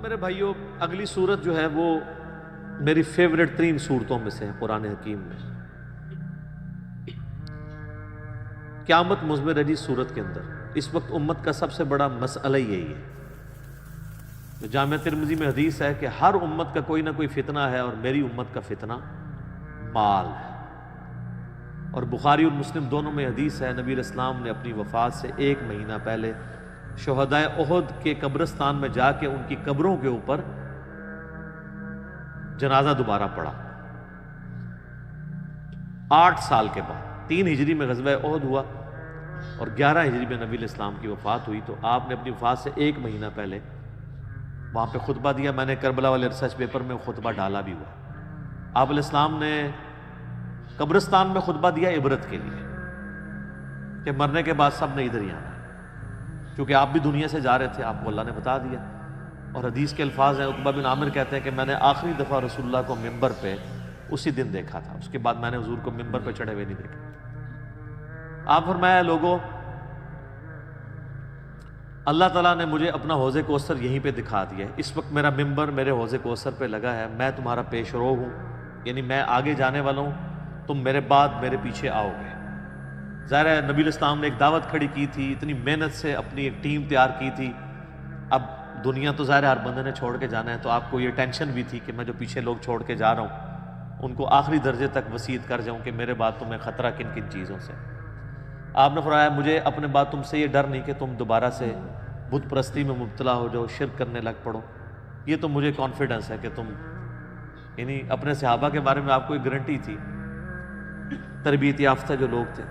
میرے بھائیوں، اگلی صورت جو ہے وہ میری فیوریٹ ترین صورتوں میں سے ہے قرآن حکیم میں۔ قیامت مضمر ہے جی صورت کے اندر۔ اس وقت امت کا سب سے بڑا مسئلہ یہی ہے۔ جامعہ ترمذی میں حدیث ہے کہ ہر امت کا کوئی نہ کوئی فتنہ ہے، اور میری امت کا فتنہ مال ہے۔ اور بخاری اور مسلم دونوں میں حدیث ہے، نبی علیہ السلام نے اپنی وفات سے 1 مہینہ پہلے شہدائے احد کے قبرستان میں جا کے ان کی قبروں کے اوپر جنازہ دوبارہ پڑھا۔ 8 سال کے بعد 3 ہجری میں غزوہ احد ہوا اور 11 ہجری میں نبی علیہ السلام کی وفات ہوئی، تو آپ نے اپنی وفات سے 1 مہینہ پہلے وہاں پہ خطبہ دیا۔ میں نے کربلا والے ریسرچ پیپر میں خطبہ ڈالا بھی ہوا۔ آپ علیہ السلام نے قبرستان میں خطبہ دیا عبرت کے لیے کہ مرنے کے بعد سب نے ادھر ہی آنا ہے، کیونکہ آپ بھی دنیا سے جا رہے تھے، آپ کو اللہ نے بتا دیا۔ اور حدیث کے الفاظ ہیں، عقبہ بن عامر کہتے ہیں کہ میں نے آخری دفعہ رسول اللہ کو ممبر پہ اسی دن دیکھا تھا، اس کے بعد میں نے حضور کو ممبر پہ چڑھے ہوئے نہیں دیکھا۔ آپ فرمایا، لوگوں اللہ تعالیٰ نے مجھے اپنا حوض کوثر یہیں پہ دکھا دیا ہے، اس وقت میرا ممبر میرے حوض کوثر پہ لگا ہے، میں تمہارا پیش رو ہوں، یعنی میں آگے جانے والا ہوں، تم میرے بعد میرے پیچھے آؤ گے۔ ظاہر ہے نبی علیہ السلام نے ایک دعوت کھڑی کی تھی، اتنی محنت سے اپنی ایک ٹیم تیار کی تھی۔ اب دنیا تو ظاہر ہر بندے نے چھوڑ کے جانا ہے، تو آپ کو یہ ٹینشن بھی تھی کہ میں جو پیچھے لوگ چھوڑ کے جا رہا ہوں ان کو آخری درجے تک وصیت کر جاؤں کہ میرے بعد تمہیں خطرہ کن کن چیزوں سے۔ آپ نے فرمایا، مجھے اپنے بعد تم سے یہ ڈر نہیں کہ تم دوبارہ سے بت پرستی میں مبتلا ہو جاؤ، شرک کرنے لگ پڑو، یہ تو مجھے کانفیڈنس ہے کہ تم، یعنی اپنے صحابہ کے بارے میں آپ کو ایک گارنٹی تھی، تربیت یافتہ جو لوگ تھے،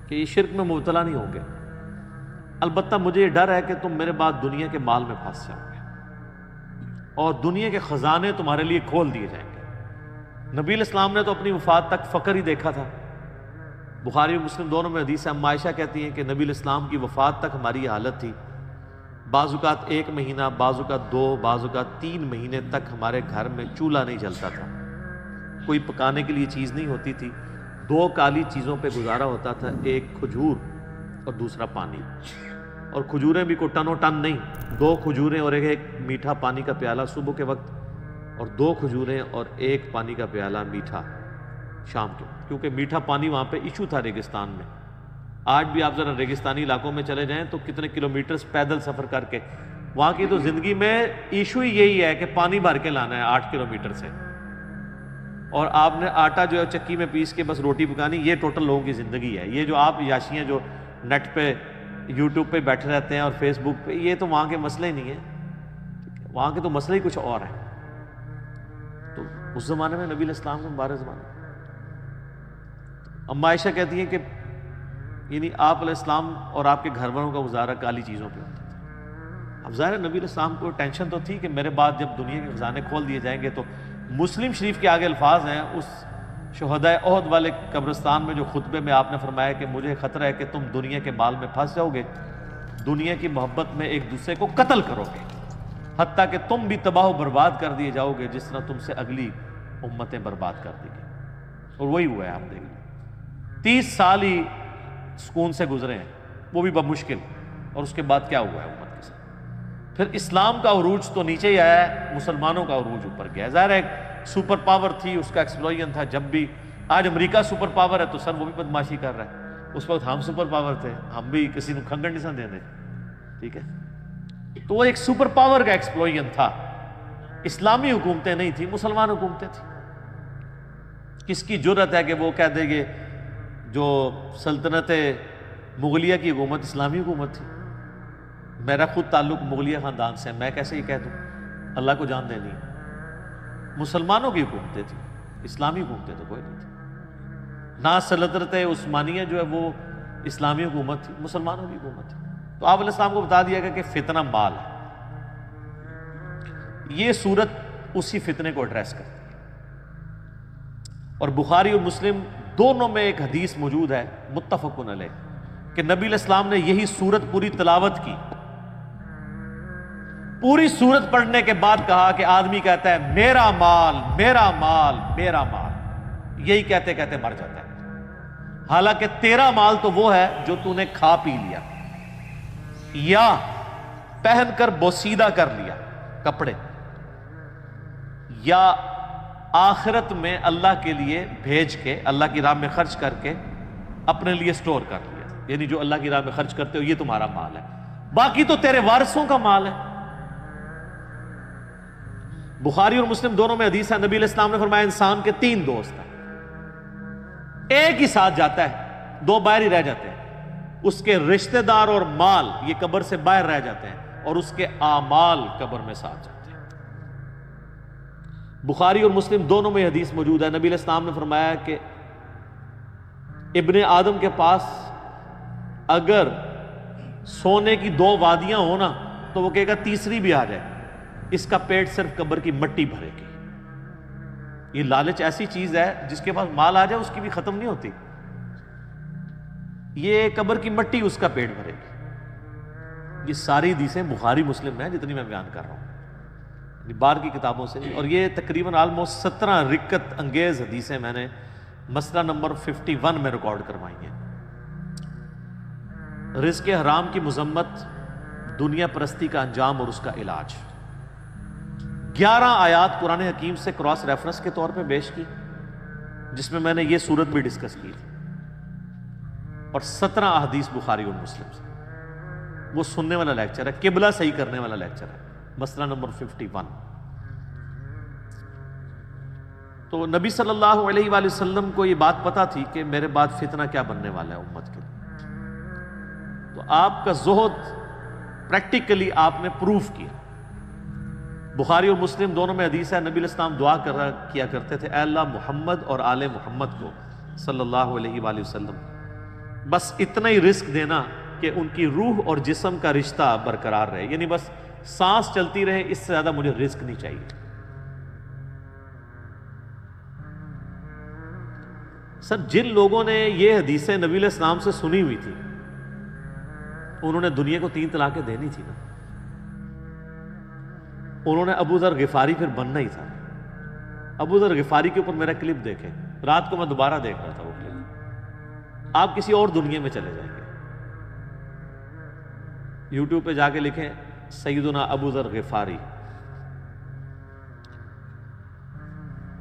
کہ یہ شرک میں مبتلا نہیں ہوں گے، البتہ مجھے یہ ڈر ہے کہ تم میرے بعد دنیا کے مال میں پھنس جاؤ گے اور دنیا کے خزانے تمہارے لیے کھول دیے جائیں گے۔ نبی علیہ السلام نے تو اپنی وفات تک فقر ہی دیکھا تھا۔ بخاری اور مسلم دونوں میں حدیث ہے، ام عائشہ کہتی ہیں کہ نبی علیہ السلام کی وفات تک ہماری یہ حالت تھی، بعض اوقات 1 مہینہ، بعض اوقات 2، بعض اوقات 3 مہینے تک ہمارے گھر میں چولہا نہیں جلتا تھا، کوئی پکانے کے لیے چیز نہیں ہوتی تھی، 2 کالی چیزوں پہ گزارا ہوتا تھا، ایک کھجور اور دوسرا پانی، اور کھجوریں بھی کو ٹنوں ٹن نہیں، 2 کھجوریں اور ایک میٹھا پانی کا پیالہ صبح کے وقت، اور 2 کھجوریں اور 1 پانی کا پیالہ میٹھا شام کے، کیونکہ میٹھا پانی وہاں پہ ایشو تھا ریگستان میں۔ آج بھی آپ ذرا ریگستانی علاقوں میں چلے جائیں تو کتنے کلومیٹرز پیدل سفر کر کے، وہاں کی تو زندگی میں ایشو ہی یہی ہے کہ پانی بھر کے لانا ہے 8 کلومیٹر سے، اور آپ نے آٹا جو ہے چکی میں پیس کے بس روٹی پکانی، یہ ٹوٹل لوگوں کی زندگی ہے۔ یہ جو آپ یاشیاں جو نیٹ پہ یوٹیوب پہ بیٹھے رہتے ہیں اور فیس بک پہ، یہ تو وہاں کے مسئلے ہی نہیں ہیں، وہاں کے تو مسئلے ہی کچھ اور ہیں۔ تو اس زمانے میں نبی علیہ السلام کے مبارک زمانے میں ام عائشہ کہتی ہیں کہ یعنی آپ علیہ السلام اور آپ کے گھر والوں کا گزارا کالی چیزوں پہ ہوتا تھا۔ اب ظاہر نبی علیہ السلام کو ٹینشن تو تھی کہ میرے بعد جب دنیا کے خزانے کھول دیے جائیں گے، تو مسلم شریف کے آگے الفاظ ہیں اس شہدائے احد والے قبرستان میں جو خطبے میں آپ نے فرمایا کہ مجھے خطرہ ہے کہ تم دنیا کے مال میں پھنس جاؤ گے، دنیا کی محبت میں ایک دوسرے کو قتل کرو گے، حتیٰ کہ تم بھی تباہ و برباد کر دیے جاؤ گے جس طرح تم سے اگلی امتیں برباد کر دی گئی۔ اور وہی ہوا ہے، آپ دیکھ لیں 30 سال ہی سکون سے گزرے ہیں، وہ بھی بمشکل، اور اس کے بعد کیا ہوا ہے امت کے ساتھ؟ پھر اسلام کا عروج تو نیچے ہی آیا ہے، مسلمانوں کا عروج اوپر گیا ہے۔ ظاہر ہے سپر پاور تھی، اس کا ایکسپلوژن تھا، جب بھی آج امریکہ سپر پاور ہے تو سر وہ بھی بدماشی کر رہا ہے، اس وقت ہم سپر پاور تھے، ہم بھی کسی نے کھنگڑ نہیں سن دینے، ٹھیک ہے؟ تو وہ ایک سپر پاور کا ایکسپلوژن تھا، اسلامی حکومتیں نہیں تھیں، مسلمان حکومتیں تھیں۔ کس کی جرت ہے کہ وہ کہہ دے گے جو سلطنت مغلیہ کی حکومت اسلامی حکومت تھی؟ میرا خود تعلق مغلیہ خاندان سے ہے، میں کیسے یہ کہہ دوں؟ اللہ کو جان دینی ہے۔ مسلمانوں کی حکومتیں تھیں، اسلامی حکومتیں تو کوئی نہیں تھی۔ نہ سلطنت عثمانیہ جو ہے وہ اسلامی حکومت تھی، مسلمانوں کی حکومت تھی۔ تو آپ علیہ السلام کو بتا دیا گیا کہ فتنہ مال ہے۔ یہ صورت اسی فتنے کو ایڈریس کرتی ہے، اور بخاری اور مسلم دونوں میں ایک حدیث موجود ہے متفقن علیہ کہ نبی علیہ السلام نے یہی صورت پوری تلاوت کی، پوری صورت پڑھنے کے بعد کہا کہ آدمی کہتا ہے میرا مال میرا مال میرا مال، یہی کہتے کہتے مر جاتا ہے، حالانکہ تیرا مال تو وہ ہے جو تو نے کھا پی لیا، یا پہن کر بوسیدہ کر لیا کپڑے، یا آخرت میں اللہ کے لیے بھیج کے، اللہ کی راہ میں خرچ کر کے اپنے لیے سٹور کر لیا، یعنی جو اللہ کی راہ میں خرچ کرتے ہو یہ تمہارا مال ہے، باقی تو تیرے وارثوں کا مال ہے۔ بخاری اور مسلم دونوں میں حدیث ہے، نبی علیہ السلام نے فرمایا انسان کے 3 دوست ہیں، ایک ہی ساتھ جاتا ہے، 2 باہر ہی رہ جاتے ہیں، اس کے رشتہ دار اور مال یہ قبر سے باہر رہ جاتے ہیں، اور اس کے اعمال قبر میں ساتھ جاتے ہیں۔ بخاری اور مسلم دونوں میں حدیث موجود ہے، نبی علیہ السلام نے فرمایا کہ ابن آدم کے پاس اگر سونے کی 2 وادیاں ہوں نا تو وہ کہے گا تیسری بھی آ جائے، اس کا پیٹ صرف قبر کی مٹی بھرے گی۔ یہ لالچ ایسی چیز ہے جس کے پاس مال آ جائے اس کی بھی ختم نہیں ہوتی، یہ قبر کی مٹی اس کا پیٹ بھرے گی۔ یہ ساری حدیثیں بخاری مسلم میں ہیں جتنی میں بیان کر رہا ہوں، باہر کی کتابوں سے، اور یہ تقریباً آلموسٹ 17 رکت انگیز حدیثیں میں نے مسئلہ نمبر 51 میں ریکارڈ کروائی ہیں۔ رزق حرام کی مذمت، دنیا پرستی کا انجام اور اس کا علاج۔ 11 آیات قرآن حکیم سے کراس ریفرنس کے طور پہ پیش کی، جس میں میں نے یہ صورت بھی ڈسکس کی تھی، اور 17 احادیث بخاری اور مسلم سے۔ وہ سننے والا لیکچر ہے، قبلہ صحیح کرنے والا لیکچر ہے، مسئلہ نمبر 51۔ تو نبی صلی اللہ علیہ وآلہ وسلم کو یہ بات پتا تھی کہ میرے بعد فتنہ کیا بننے والا ہے امت کے لیے، تو آپ کا زہد پریکٹیکلی آپ نے پروف کیا۔ بخاری اور مسلم دونوں میں حدیث ہے، نبی علیہ السلام دعا کیا کرتے تھے، اے اللہ محمد اور آل محمد کو صلی اللہ علیہ وآلہ وسلم بس اتنا ہی رزق دینا کہ ان کی روح اور جسم کا رشتہ برقرار رہے، یعنی بس سانس چلتی رہے، اس سے زیادہ مجھے رزق نہیں چاہیے۔ سر جن لوگوں نے یہ حدیثیں نبی علیہ السلام سے سنی ہوئی تھی انہوں نے دنیا کو 3 طلاقیں دینی تھی نا، انہوں نے ابو ذر غفاری پھر بننا ہی تھا۔ ابو ذر غفاری کے اوپر میرا کلپ دیکھیں، رات کو میں دوبارہ دیکھ رہا تھا وہ کلپ، آپ کسی اور دنیا میں چلے جائیں گے۔ یوٹیوب پہ جا کے لکھیں سیدنا Abu Zar Ghifari,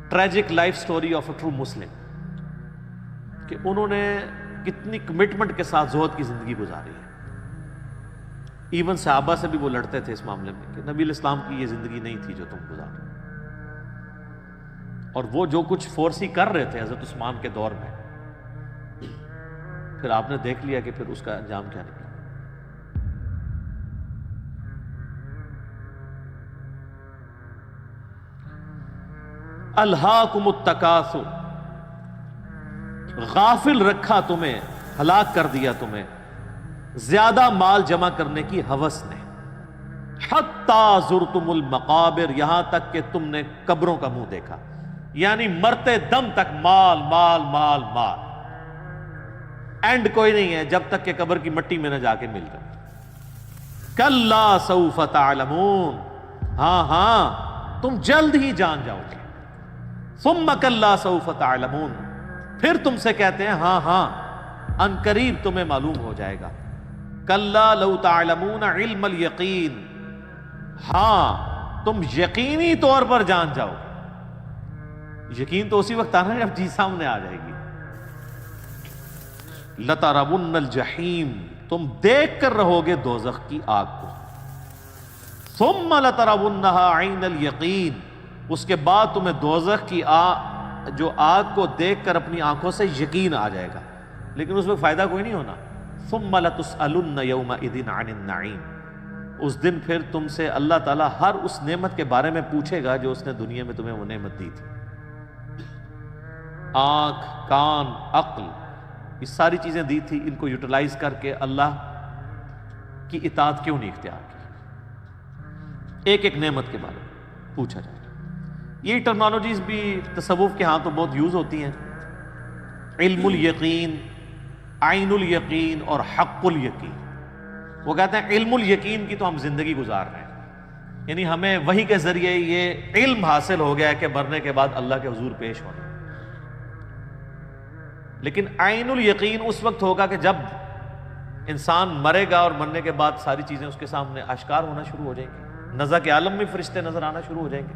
tragic life story of a true Muslim, کہ انہوں نے کتنی کمٹمنٹ کے ساتھ زہد کی زندگی گزاری ہے۔ ایون صحابہ سے بھی وہ لڑتے تھے اس معاملے میں کہ نبی علیہ السلام کی یہ زندگی نہیں تھی جو تم گزار، اور وہ جو کچھ فورسی کر رہے تھے حضرت عثمان کے دور میں، پھر آپ نے دیکھ لیا کہ پھر اس کا انجام کیا نکلا۔ الہاکم التکاثر، غافل رکھا تمہیں، ہلاک کر دیا تمہیں زیادہ مال جمع کرنے کی ہوس نے، حتی زرتم المقابر، یہاں تک کہ تم نے قبروں کا منہ دیکھا، یعنی مرتے دم تک مال مال مال مال، اینڈ کوئی نہیں ہے جب تک کہ قبر کی مٹی میں نہ جا کے مل جائے۔ کلا سوف تعلمون، ہاں ہاں تم جلد ہی جان جاؤ گے، ثم کلا سوف تعلمون، پھر تم سے کہتے ہیں ہاں ہاں ان قریب تمہیں معلوم ہو جائے گا۔ کلا لو تعلمون علم الیقین، ہاں تم یقینی طور پر جان جاؤ۔ یقین تو اسی وقت آنا ہے جب چیز سامنے آ جائے گی۔ لترون الجحیم، تم دیکھ کر رہو گے دوزخ کی آگ کو، ثم لترونها عین الیقین، اس کے بعد تمہیں دوزخ کی جو آگ کو دیکھ کر اپنی آنکھوں سے یقین آ جائے گا، لیکن اس میں فائدہ کوئی نہیں ہونا۔ ثم لتسألن یومئذ عن النعیم، اس دن پھر تم سے اللہ تعالیٰ ہر اس نعمت کے بارے میں پوچھے گا جو اس نے دنیا میں تمہیں وہ نعمت دی تھی۔ آنکھ، کان، عقل، یہ ساری چیزیں دی تھی، ان کو یوٹیلائز کر کے اللہ کی اطاعت کیوں نہیں اختیار کی؟ ایک ایک نعمت کے بارے میں پوچھا جائے گا۔ یہ ٹرمنالوجیز بھی تصوف کے ہاں تو بہت یوز ہوتی ہیں، علم الیقین، عین الیقین اور حق الیقین۔ وہ کہتے ہیں علم الیقین کی تو ہم زندگی گزار رہے ہیں، یعنی ہمیں وحی کے ذریعے یہ علم حاصل ہو گیا ہے کہ مرنے کے بعد اللہ کے حضور پیش ہونا، لیکن عین الیقین اس وقت ہوگا کہ جب انسان مرے گا اور مرنے کے بعد ساری چیزیں اس کے سامنے آشکار ہونا شروع ہو جائیں گی، نزع کے عالم میں فرشتے نظر آنا شروع ہو جائیں گے۔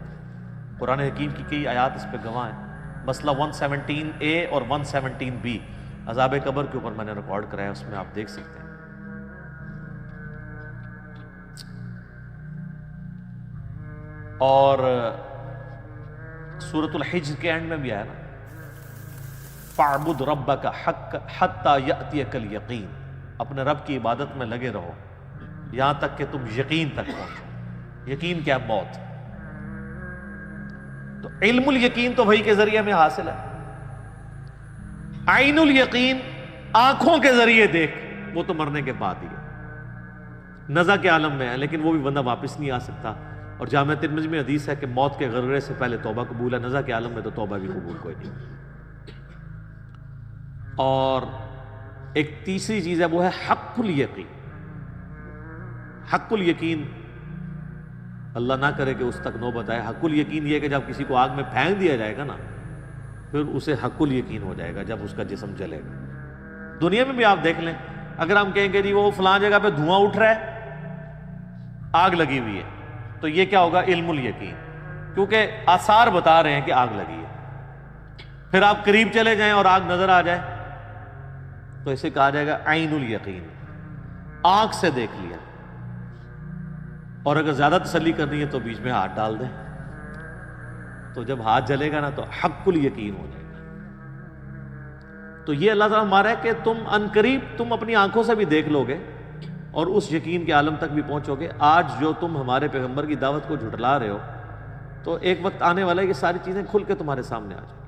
قرآن حکیم کی کئی آیات اس پہ گواہ ہیں، مسئلہ 117A اور 117B عذاب قبر کے اوپر میں نے ریکارڈ کرایا، اس میں آپ دیکھ سکتے ہیں۔ اور سورۃ الحجر کے اینڈ میں بھی آیا نا، فَاعْبُدْ رَبَّكَ حَتَّى يَأْتِيَكَ الْيَقِينُ، اپنے رب کی عبادت میں لگے رہو یہاں تک کہ تم یقین تک پہنچو۔ یقین کیا؟ موت۔ تو علم الیقین تو وحی کے ذریعے میں حاصل ہے، عین الیقین آنکھوں کے ذریعے دیکھ، وہ تو مرنے کے بعد ہی ہے، نزع کے عالم میں ہے، لیکن وہ بھی بندہ واپس نہیں آ سکتا۔ اور جامع ترمذی میں حدیث ہے کہ موت کے غرغرے سے پہلے توبہ قبول ہے، نزع کے عالم میں تو توبہ بھی قبول کوئی نہیں۔ اور ایک تیسری چیز ہے، وہ ہے حق الیقین۔ حق الیقین اللہ نہ کرے کہ اس تک نوبت آئے، حق الیقین یہ کہ جب کسی کو آگ میں پھینک دیا جائے گا نا، پھر اسے حق الیقین ہو جائے گا جب اس کا جسم جلے گا۔ دنیا میں بھی آپ دیکھ لیں، اگر ہم کہیں گے جی وہ فلاں جگہ پہ دھواں اٹھ رہا ہے، آگ لگی ہوئی ہے، تو یہ کیا ہوگا؟ علم الیقین، کیونکہ آثار بتا رہے ہیں کہ آگ لگی ہے۔ پھر آپ قریب چلے جائیں اور آگ نظر آ جائے تو اسے کہا جائے گا عین الیقین، آنکھ سے دیکھ لیا۔ اور اگر زیادہ تسلی کرنی ہے تو بیچ میں ہاتھ ڈال دیں، تو جب ہاتھ جلے گا نا تو حق الیقین ہو جائے گا۔ تو یہ اللہ تعالیٰ ہمارا ہے کہ تم عنقریب تم اپنی آنکھوں سے بھی دیکھ لو گے اور اس یقین کے عالم تک بھی پہنچو گے۔ آج جو تم ہمارے پیغمبر کی دعوت کو جھٹلا رہے ہو، تو ایک وقت آنے والا ہے یہ ساری چیزیں کھل کے تمہارے سامنے آ جائیں۔